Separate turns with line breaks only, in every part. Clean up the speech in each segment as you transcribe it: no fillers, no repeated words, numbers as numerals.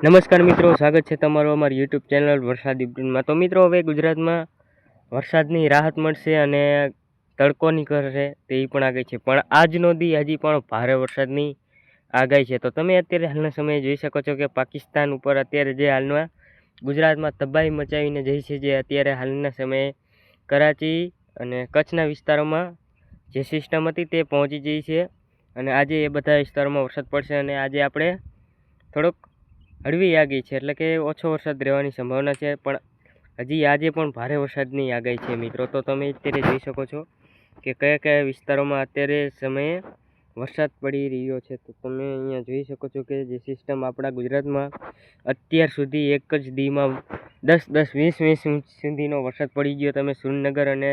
નમસ્કાર મિત્રો, સ્વાગત છે તમારું અમારી યુટ્યુબ ચેનલ વરસાદી બ્રિટનમાં। તો મિત્રો, હવે ગુજરાતમાં વરસાદની રાહત મળશે અને તડકો નીકળશે તે પણ આગાહી છે, પણ આજનો દી હજી પણ ભારે વરસાદની આગાહી છે। તો તમે અત્યારે હાલના સમયે જોઈ શકો છો કે પાકિસ્તાન ઉપર અત્યારે જે હાલમાં ગુજરાતમાં તબાહી મચાવીને જઈ છે, જે અત્યારે હાલના સમયે કરાચી અને કચ્છના વિસ્તારોમાં જે સિસ્ટમ હતી તે પહોંચી જઈ છે અને આજે એ બધા વિસ્તારોમાં વરસાદ પડશે અને આજે આપણે થોડોક હળવી આગાહી છે, એટલે કે ઓછો વરસાદ રહેવાની સંભાવના છે, પણ હજી આજે પણ ભારે વરસાદની આગાહી છે મિત્રો। તો તમે અત્યારે જોઈ શકો છો કે કયા કયા વિસ્તારોમાં અત્યારે સમયે વરસાદ પડી રહ્યો છે। તો તમે અહીંયા જોઈ શકો છો કે જે સિસ્ટમ આપણા ગુજરાતમાં અત્યાર સુધી એક જ દીમાં 10-20 ઇંચ સુધીનો વરસાદ પડી ગયો। તમે સુરેન્દ્રનગર અને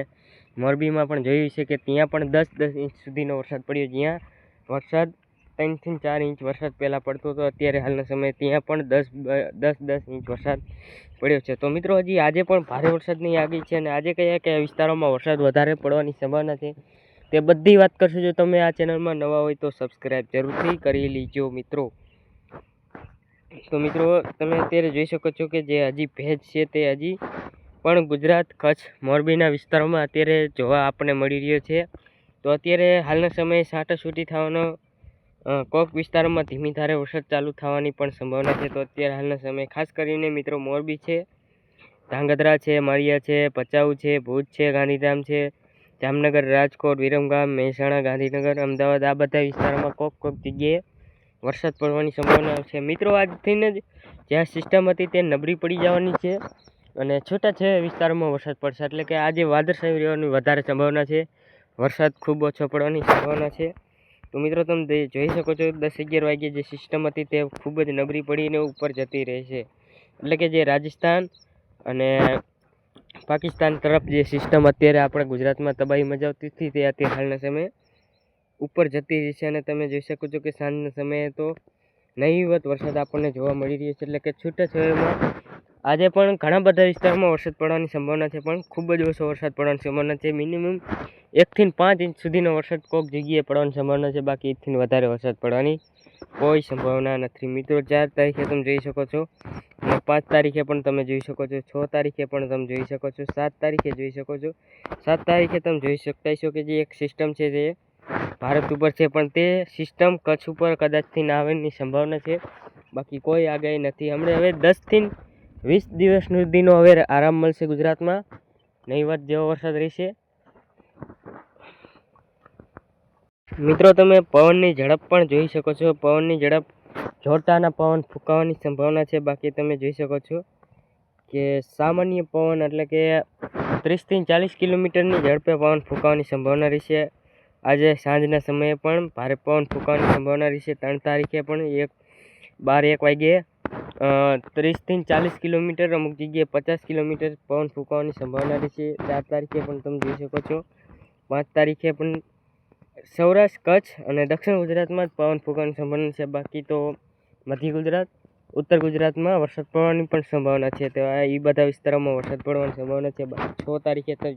મોરબીમાં પણ જોયું છે કે ત્યાં પણ 10 ઇંચ સુધીનો વરસાદ પડ્યો, જ્યાં વરસાદ 3 થી 4 ઇંચ વરસાદ પહેલાં પડતો હતો, અત્યારે હાલના સમયે ત્યાં પણ 10 ઇંચ વરસાદ પડ્યો છે। તો મિત્રો, હજી આજે પણ ભારે વરસાદની આગાહી છે અને આજે કયા કયા વિસ્તારોમાં વરસાદ વધારે પડવાની સંભાવના છે તે બધી વાત કરશું। જો તમે આ ચેનલમાં નવા હોય તો સબસ્ક્રાઈબ જરૂરથી કરી લેજો મિત્રો। તો મિત્રો, તમે અત્યારે જોઈ શકો છો કે જે હજી ભેજ છે તે હજી પણ ગુજરાત, કચ્છ, મોરબીના વિસ્તારોમાં અત્યારે જોવા આપણને મળી રહ્યો છે। તો અત્યારે હાલના સમયે છાંટાછૂટી થવાનો કોક વિસ્તારોમાં ધીમી ધારે વરસાદ ચાલુ થવાની પણ સંભાવના છે। તો અત્યારે હાલના સમયે ખાસ કરીને મિત્રો મોરબી છે, ધાંગધ્રા છે, માળિયા છે, ભચાઉ છે, ભુજ છે, ગાંધીધામ છે, જામનગર, રાજકોટ, વિરમગામ, મહેસાણા, ગાંધીનગર, અમદાવાદ, આ બધા વિસ્તારોમાં કોક જગ્યાએ વરસાદ પડવાની સંભાવના છે મિત્રો। આજથી જ જ્યાં સિસ્ટમ હતી તે નબળી પડી જવાની છે અને છૂટાછવાયા વિસ્તારોમાં વરસાદ પડશે, એટલે કે આજે વાદળછાયું રહેવાની વધારે સંભાવના છે, વરસાદ ખૂબ ઓછો પડવાની સંભાવના છે। તો મિત્રો, તમે જોઈ શકો છો 10-11 વાગ્યે જે સિસ્ટમ હતી તે ખૂબ જ નબળી પડીને ઉપર જતી રહે છે, એટલે કે જે રાજસ્થાન અને પાકિસ્તાન તરફ જે સિસ્ટમ અત્યારે આપણા ગુજરાતમાં તબાહી મચાવતી હતી તે અત્યારે હાલના સમયે ઉપર જતી રહી છે અને તમે જોઈ શકો છો કે સાંજના સમયે તો નહીવત વરસાદ આપણને જોવા મળી રહ્યો છે, એટલે કે છૂટાછવાયામાં આજે પણ ઘણા બધા વિસ્તારોમાં વરસાદ પડવાની સંભાવના છે, પણ ખૂબ જ ઓછો વરસાદ પડવાની સંભાવના છે। મિનિમમ 1 થી 5 ઇંચ સુધીનો વરસાદ કોઈક જગ્યાએ પડવાની સંભાવના છે, બાકી 1 થી વધારે વરસાદ પડવાની કોઈ સંભાવના નથી મિત્રો। 4 તારીખે તમે જોઈ શકો છો અને 5 તારીખે પણ તમે જોઈ શકો છો, 6 તારીખે પણ તમે જોઈ શકો છો, 7 તારીખે જોઈ શકો છો। 7 તારીખે તમે જોઈ શકતા છો કે જે એક સિસ્ટમ છે જે ભારત ઉપર છે, પણ તે સિસ્ટમ કચ્છ ઉપર કદાચથી ના આવવાની સંભાવના છે, બાકી કોઈ આગાહી નથી। હમણાં હવે 10 થી 20 દિવસ સુધીનો હવે આરામ મળશે ગુજરાતમાં, નહીવત જેવો વરસાદ રહેશે મિત્રો। તમે પવનની ઝડપ પણ જોઈ શકો છો, પવનની ઝડપ જોરદારના પવન ફૂંકાવાની સંભાવના છે, બાકી તમે જોઈ શકો છો કે સામાન્ય પવન એટલે કે 30 થી 40 કિલોમીટરની ઝડપે પવન ફૂંકાવાની સંભાવના રહેશે। આજે સાંજના સમયે પણ ભારે પવન ફૂંકાવાની સંભાવના રહેશે। 3 તારીખે પણ 1 વાગ્યે 30 થી 40 કિલોમીટર, અમુક જગ્યાએ 50 કિલોમીટર પવન ફૂંકાવાની સંભાવના રહેશે। 4 તારીખે પણ તમે જોઈ શકો છો। 5 તારીખે પણ સૌરાષ્ટ્ર, કચ્છ અને દક્ષિણ ગુજરાતમાં જ પવન ફૂંકાવાની સંભાવના છે, બાકી તો મધ્ય ગુજરાત, ઉત્તર ગુજરાતમાં વરસાદ પડવાની પણ સંભાવના છે, તો એ બધા વિસ્તારોમાં વરસાદ પડવાની સંભાવના છે। 6 તારીખે તો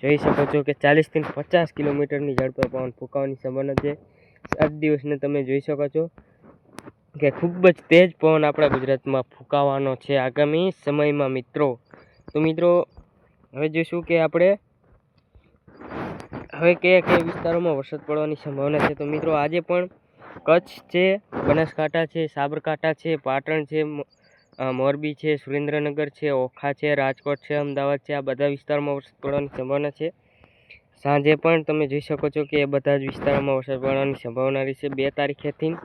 જોઈ શકો છો કે 40 થી 50 કિલોમીટરની ઝડપે પવન ફૂંકાવાની સંભાવના છે। 7 દિવસને તમે જોઈ શકો છો કે ખૂબ જ તેજ પવન આપણા ગુજરાતમાં ફૂંકાવાનો છે આગામી સમયમાં મિત્રો। તો મિત્રો, હવે જોઈશું કે આપણે હવે કયા કયા વિસ્તારોમાં વરસાદ પડવાની સંભાવના છે। તો મિત્રો, આજે પણ કચ્છ છે, બનાસકાંઠા છે, સાબરકાંઠા છે, પાટણ છે, મોરબી છે, સુરેન્દ્રનગર છે, ઓખા છે, રાજકોટ છે, અમદાવાદ છે, આ બધા વિસ્તારોમાં વરસાદ પડવાની સંભાવના છે। સાંજે પણ તમે જોઈ શકો છો કે એ બધા જ વિસ્તારોમાં વરસાદ પડવાની સંભાવના રહેશે। 2 તારીખેથી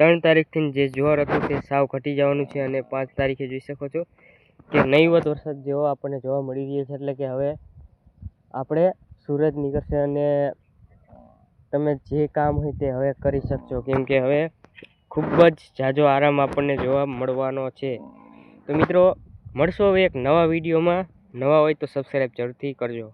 3 તારીખથી જે જોર હતું તે સાવ ઘટી જવાનું છે અને 5 તારીખે જોઈ શકો છો કે નહીવત વરસાદ જેવો આપણને જોવા મળી રહ્યો છે, એટલે કે હવે આપણે સૂરજ નીકળશે અને તમે જે કામ હોય તે હવે કરી શકશો, કેમ કે હવે ખૂબ જ ઝાઝો આરામ આપણને જોવા મળવાનો છે। તો મિત્રો, મળશો હવે એક નવા વિડીયોમાં, નવા હોય તો સબસ્ક્રાઈબ જરૂરથી કરજો।